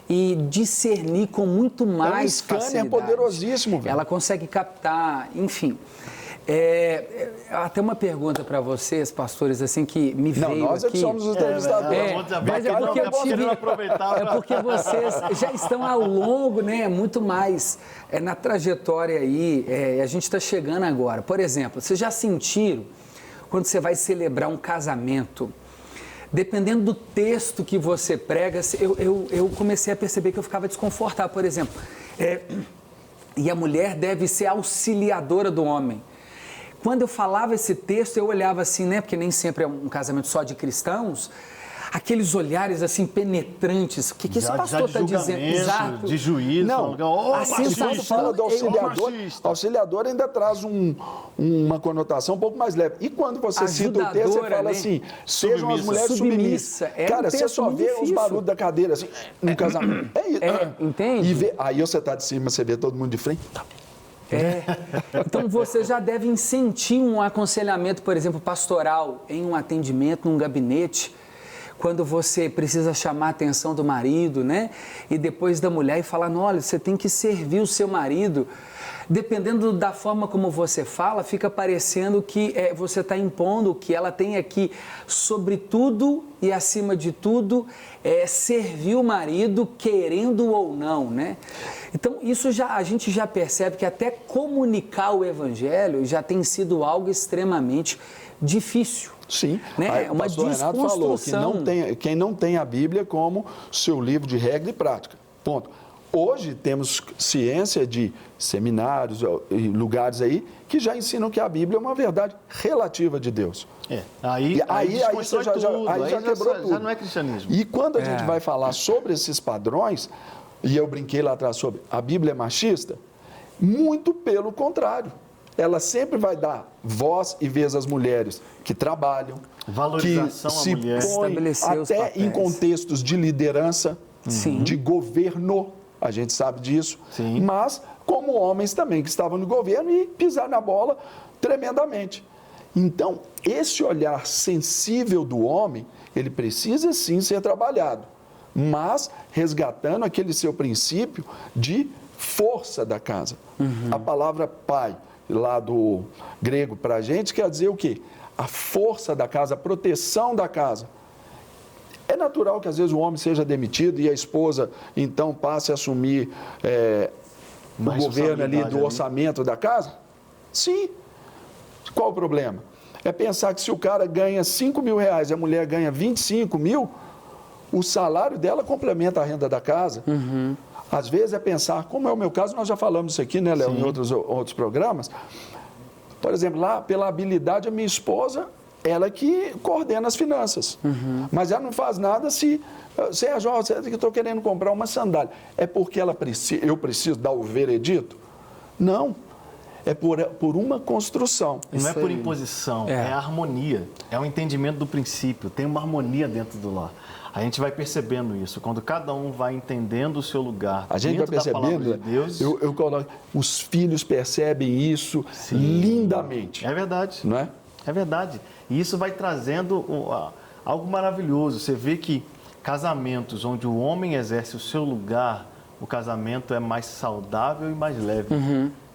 e discernir com muito mais facilidade. É poderosíssimo, velho. Ela consegue captar, enfim. Até uma pergunta para vocês, pastores, assim, que me veio aqui. Nós é que somos os entrevistadores. Mas é porque eu tive... É porque vocês já estão ao longo, né, muito mais na trajetória aí, a gente está chegando agora. Por exemplo, vocês já sentiram, quando você vai celebrar um casamento, dependendo do texto que você prega, eu comecei a perceber que eu ficava desconfortável. Por exemplo, e a mulher deve ser auxiliadora do homem. Quando eu falava esse texto, eu olhava assim, né? Porque nem sempre é um casamento só de cristãos. Aqueles olhares assim penetrantes. O que esse pastor está dizendo? Exato. De juízo. Não, a sensação fala do auxiliador. Auxiliador ainda traz uma conotação um pouco mais leve. E quando você cita o texto, você fala assim, sejam as mulheres submissas. Cara, você só vê os barulhos da cadeira assim, no casamento. É isso. Entende? Aí você está de cima, você vê todo mundo de frente. Então você já deve sentir um aconselhamento, por exemplo, pastoral, em um atendimento, num gabinete, quando você precisa chamar a atenção do marido, né? E depois da mulher e falar, olha, você tem que servir o seu marido. Dependendo da forma como você fala, fica parecendo que você está impondo que ela tem aqui, sobretudo e acima de tudo, servir o marido, querendo ou não, né? Então, isso a gente já percebe que até comunicar o evangelho já tem sido algo extremamente difícil. Sim, né? O pastor Renato falou que quem não tem a Bíblia como seu livro de regra e prática. Ponto. Hoje temos ciência de seminários e lugares aí que já ensinam que a Bíblia é uma verdade relativa de Deus. Aí você já quebrou tudo. Já não é cristianismo. E quando a gente vai falar sobre esses padrões, e eu brinquei lá atrás sobre a Bíblia é machista, muito pelo contrário. Ela sempre vai dar voz e vez às mulheres que trabalham, valorização que se à mulher, põem até em contextos de liderança, de governo, a gente sabe disso, mas como homens também que estavam no governo e pisar na bola tremendamente. Então, esse olhar sensível do homem, ele precisa sim ser trabalhado, mas resgatando aquele seu princípio de força da casa. A palavra pai, lá do grego para a gente, quer dizer o quê? A força da casa, a proteção da casa. É natural que às vezes o homem seja demitido e a esposa então passe a assumir o governo ali do orçamento da casa? Sim. Qual o problema? É pensar que se o cara ganha 5 mil reais e a mulher ganha 25 mil, o salário dela complementa a renda da casa. Às vezes é pensar, como é o meu caso, nós já falamos isso aqui, né, Léo, em outros programas. Por exemplo, lá, pela habilidade, a minha esposa, ela é que coordena as finanças. Mas ela não faz nada se... Sérgio, eu estou querendo comprar uma sandália. É porque eu preciso dar o veredito? Não. É por uma construção. Não é por imposição, é harmonia. É o entendimento do princípio. Tem uma harmonia dentro do lar. A gente vai percebendo isso. Quando cada um vai entendendo o seu lugar, a gente vai percebendo, de Deus, eu coloco, os filhos percebem isso lindamente. É verdade. Não é? É verdade. E isso vai trazendo algo maravilhoso. Você vê que casamentos onde o homem exerce o seu lugar, o casamento é mais saudável e mais leve.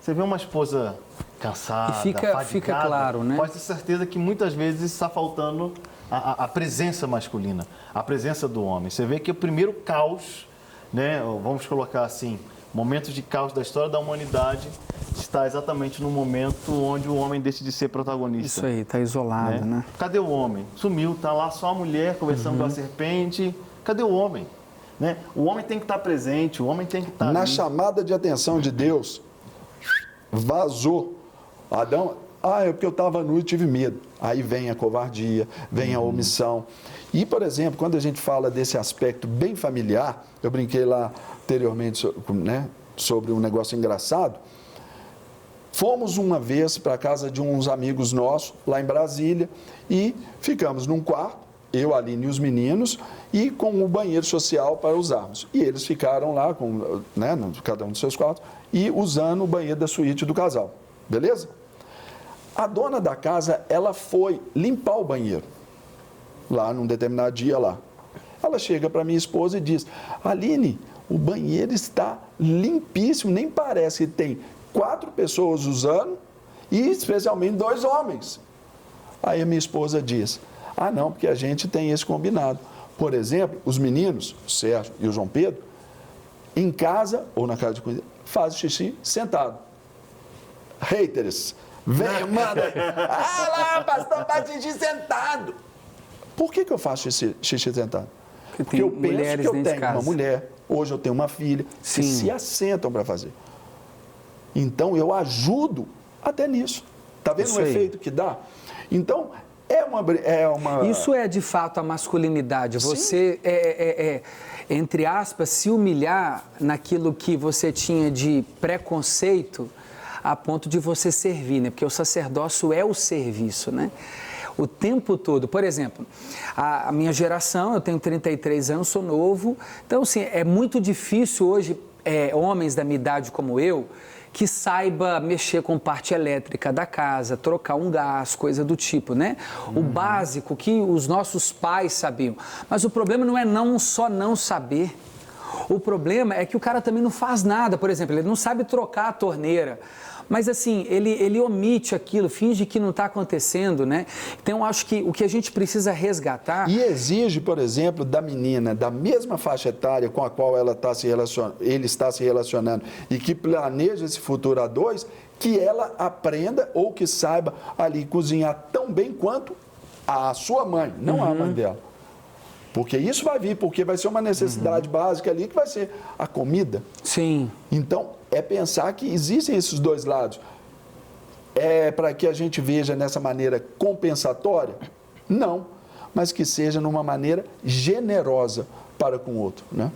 Você vê uma esposa cansada, E fica fadigada, claro, né? pode ter certeza que muitas vezes está faltando a presença masculina, a presença do homem. Você vê que o primeiro caos, né, vamos colocar assim, momentos de caos da história da humanidade, está exatamente no momento onde o homem deixa de ser protagonista. Isso aí, está isolado, né? Cadê o homem? Sumiu, está lá só a mulher conversando com a serpente. Cadê o homem? Né? O homem tem que estar presente, o homem tem que estar Na ali. chamada de atenção de Deus, vazou. Adão, é porque eu estava nu e tive medo. Aí vem a covardia, vem a omissão. E, por exemplo, quando a gente fala desse aspecto bem familiar, eu brinquei lá anteriormente, né, sobre um negócio engraçado. Fomos uma vez para a casa de uns amigos nossos, lá em Brasília, e ficamos num quarto, eu, a Aline e os meninos, e com o banheiro social para usarmos. E eles ficaram lá, né, cada um dos seus quartos, e usando o banheiro da suíte do casal. Beleza? A dona da casa, ela foi limpar o banheiro, lá num determinado dia lá. Ela chega para minha esposa e diz, Aline, o banheiro está limpíssimo, nem parece que tem 4 pessoas usando e especialmente 2 homens. Aí a minha esposa diz, não, porque a gente tem esse combinado. Por exemplo, os meninos, o Sérgio e o João Pedro, em casa ou na casa de comida, fazem xixi sentado. Haters, vem, manda, lá, pastor, faz xixi sentado. Por que eu faço xixi sentado? Porque eu penso que eu tenho uma mulher, hoje eu tenho uma filha, que se assentam para fazer. Então, eu ajudo até nisso. Está vendo o efeito que dá? Então, é uma... Isso é, de fato, a masculinidade. Você, entre aspas, se humilhar naquilo que você tinha de preconceito a ponto de você servir, né? Porque o sacerdócio é o serviço, né? O tempo todo. Por exemplo, a minha geração, eu tenho 33 anos, sou novo. Então, assim, é muito difícil hoje, homens da minha idade como eu, que saiba mexer com parte elétrica da casa, trocar um gás, coisa do tipo, né? O básico que os nossos pais sabiam. Mas o problema não é só não saber. O problema é que o cara também não faz nada. Por exemplo, ele não sabe trocar a torneira. Mas assim, ele omite aquilo, finge que não está acontecendo, né? Então, eu acho que o que a gente precisa resgatar... E exige, por exemplo, da menina, da mesma faixa etária com a qual ele está se relacionando e que planeja esse futuro a 2, que ela aprenda ou que saiba ali cozinhar tão bem quanto a sua mãe, não a mãe dela. Porque isso vai vir, porque vai ser uma necessidade básica ali, que vai ser a comida. Sim. Então, é pensar que existem esses dois lados. É para que a gente veja nessa maneira compensatória? Não. Mas que seja numa maneira generosa para com o outro, né?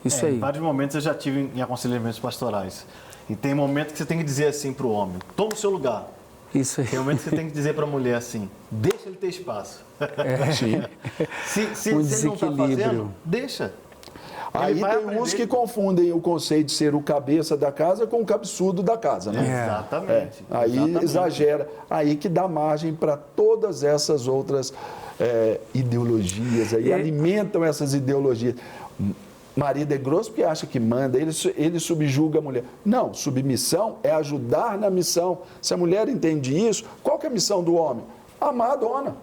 Isso aí. Em vários momentos eu já tive em aconselhamentos pastorais. E tem momentos que você tem que dizer assim para o homem, toma o seu lugar. Isso aí. Tem momentos que você tem que dizer para a mulher assim, deixa ele ter espaço. Sim. Se ele não está fazendo, deixa. Aí tem uns que confundem o conceito de ser o cabeça da casa com o cabeçudo da casa, né? Exatamente. Aí exagera. Aí que dá margem para todas essas outras ideologias, aí alimentam essas ideologias. Marido é grosso porque acha que manda, ele subjuga a mulher. Não, submissão é ajudar na missão. Se a mulher entende isso, qual que é a missão do homem? Amar a dona.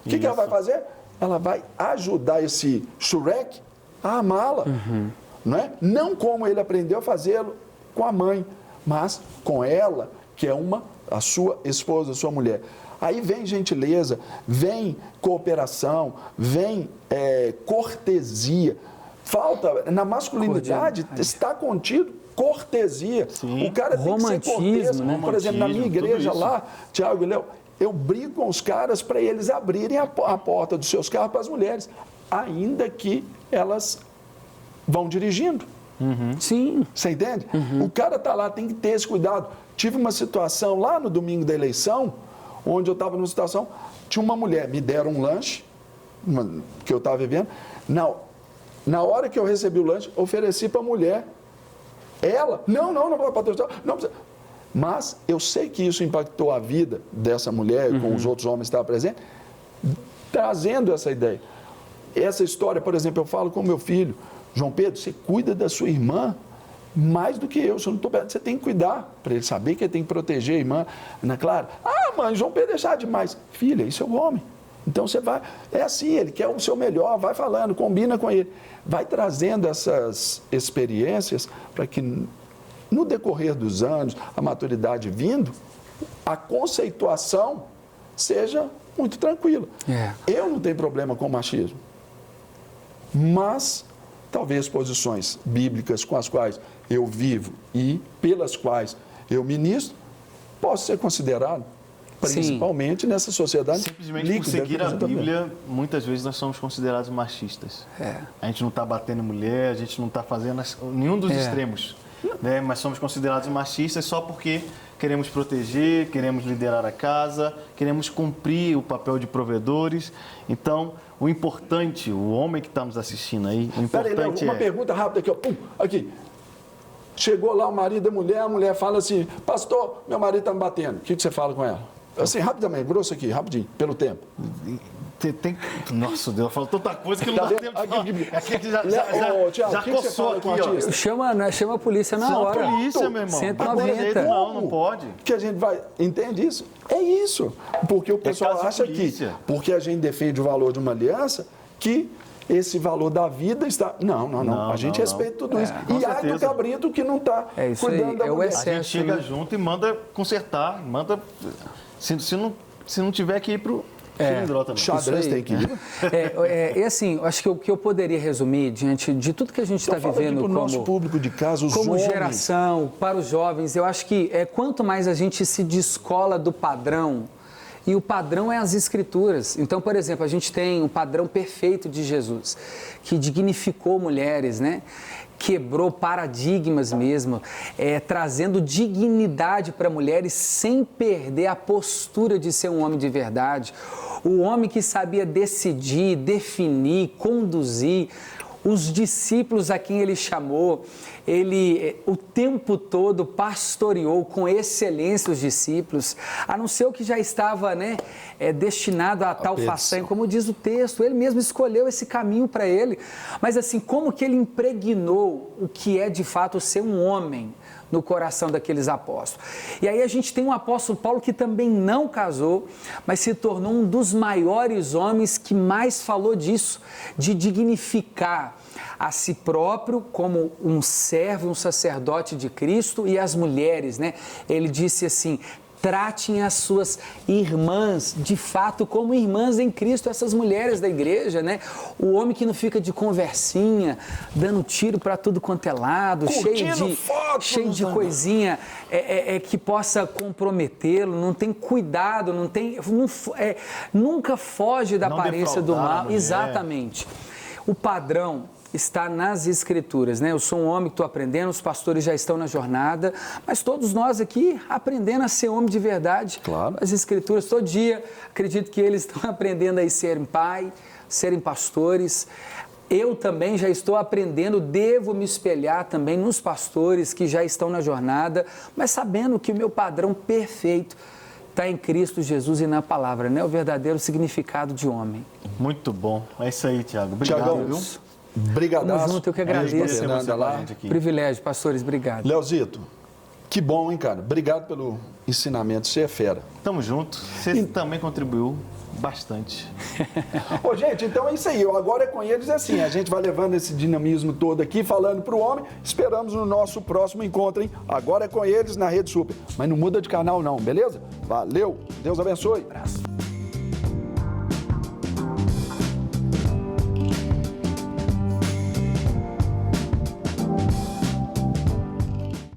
O que ela vai fazer? Ela vai ajudar esse Shurek a amá-la. Não é? Não como ele aprendeu a fazê-lo com a mãe, mas com ela, que é a sua esposa, a sua mulher. Aí vem gentileza, vem cooperação, vem cortesia. Falta, na masculinidade, está contido cortesia. Sim. O cara tem que ser cortês. Né? Por exemplo, na minha igreja lá, Tiago e Léo, eu brigo com os caras para eles abrirem a porta dos seus carros para as mulheres, ainda que elas vão dirigindo. Sim. Você entende? O cara está lá, tem que ter esse cuidado. Tive uma situação lá no domingo da eleição, onde eu estava numa situação, tinha uma mulher, me deram um lanche, que eu estava vivendo, na hora que eu recebi o lanche, ofereci para a mulher. Ela, não vai patrocinar, não precisa. Mas eu sei que isso impactou a vida dessa mulher, com os outros homens que estavam presentes. trazendo essa ideia. Essa história, por exemplo, eu falo com o meu filho, João Pedro, você cuida da sua irmã mais do que eu, você tem que cuidar, para ele saber que ele tem que proteger a irmã. Ana Clara, mãe, João Pedro é chato demais. Filha, isso é o homem. Então você vai, é assim, ele quer o seu melhor, vai falando, combina com ele. Vai trazendo essas experiências para que no decorrer dos anos, a maturidade vindo, a conceituação seja muito tranquila. Eu não tenho problema com o machismo, mas talvez posições bíblicas com as quais eu vivo e pelas quais eu ministro, possa ser considerado, principalmente nessa sociedade simplesmente líquida. Por seguir a Bíblia, muitas vezes nós somos considerados machistas. A gente não está batendo mulher, a gente não está fazendo nenhum dos extremos, né? Mas somos considerados machistas só porque queremos proteger, queremos liderar a casa, queremos cumprir o papel de provedores. Então, o importante, o homem que está nos assistindo aí, o importante uma pergunta rápida aqui, ó. Pum, aqui. Chegou lá o marido da a mulher fala assim, pastor, meu marido está me batendo. O que você fala com ela? Assim, rapidamente, grosso aqui, rapidinho, pelo tempo. Nossa, Deus, falou tanta coisa que não dá tempo de falar. Já coçou aqui, ó. Chama a polícia na hora. Chama a polícia, meu irmão. 190. Não pode. Que a gente vai, entende isso? É isso. Porque o pessoal acha que, porque a gente defende o valor de uma aliança, que esse valor da vida está... Não. A gente respeita tudo isso. E há do cabrito que não está cuidando da mulher. A gente chega junto e manda consertar, se não tiver que ir pro... Xadrez tem que ir. E assim, acho que o que eu poderia resumir diante de tudo que a gente está vivendo como nosso público de casa, como geração, para os jovens, eu acho que quanto mais a gente se descola do padrão, e o padrão é as Escrituras. Então, por exemplo, a gente tem o padrão perfeito de Jesus, que dignificou mulheres, né? Quebrou paradigmas mesmo, trazendo dignidade para mulheres sem perder a postura de ser um homem de verdade. O homem que sabia decidir, definir, conduzir. Os discípulos a quem ele chamou, ele o tempo todo pastoreou com excelência os discípulos, a não ser o que já estava destinado a tal façanha, como diz o texto, ele mesmo escolheu esse caminho para ele. Mas assim, como que ele impregnou o que é de fato ser um homem no coração daqueles apóstolos. E aí a gente tem um apóstolo Paulo que também não casou, mas se tornou um dos maiores homens que mais falou disso, de dignificar a si próprio como um servo, um sacerdote de Cristo, e as mulheres, né? Ele disse assim: tratem as suas irmãs, de fato, como irmãs em Cristo, essas mulheres da igreja, né? O homem que não fica de conversinha, dando tiro para tudo quanto é lado, cheio de coisinha que possa comprometê-lo, não tem cuidado, nunca foge da aparência do mal. Exatamente. O padrão está nas Escrituras, né? Eu sou um homem que estou aprendendo, os pastores já estão na jornada, mas todos nós aqui aprendendo a ser homem de verdade. Claro. As Escrituras, todo dia, acredito que eles estão aprendendo a serem pai, serem pastores. Eu também já estou aprendendo, devo me espelhar também nos pastores que já estão na jornada, mas sabendo que o meu padrão perfeito está em Cristo Jesus e na palavra, né? O verdadeiro significado de homem. Muito bom. É isso aí, Tiago. Obrigado, Tiagão, viu? Obrigadaço. Tamo junto, eu que agradeço. Privilégio, pastores, obrigado. Leozito, que bom, hein, cara? Obrigado pelo ensinamento, você é fera. Tamo junto. Você também contribuiu bastante. Ô, gente, então é isso aí. Agora é com eles assim, a gente vai levando esse dinamismo todo aqui, falando pro homem, esperamos no nosso próximo encontro, hein? Agora é com eles na Rede Super. Mas não muda de canal não, beleza? Valeu, Deus abençoe. Abraço.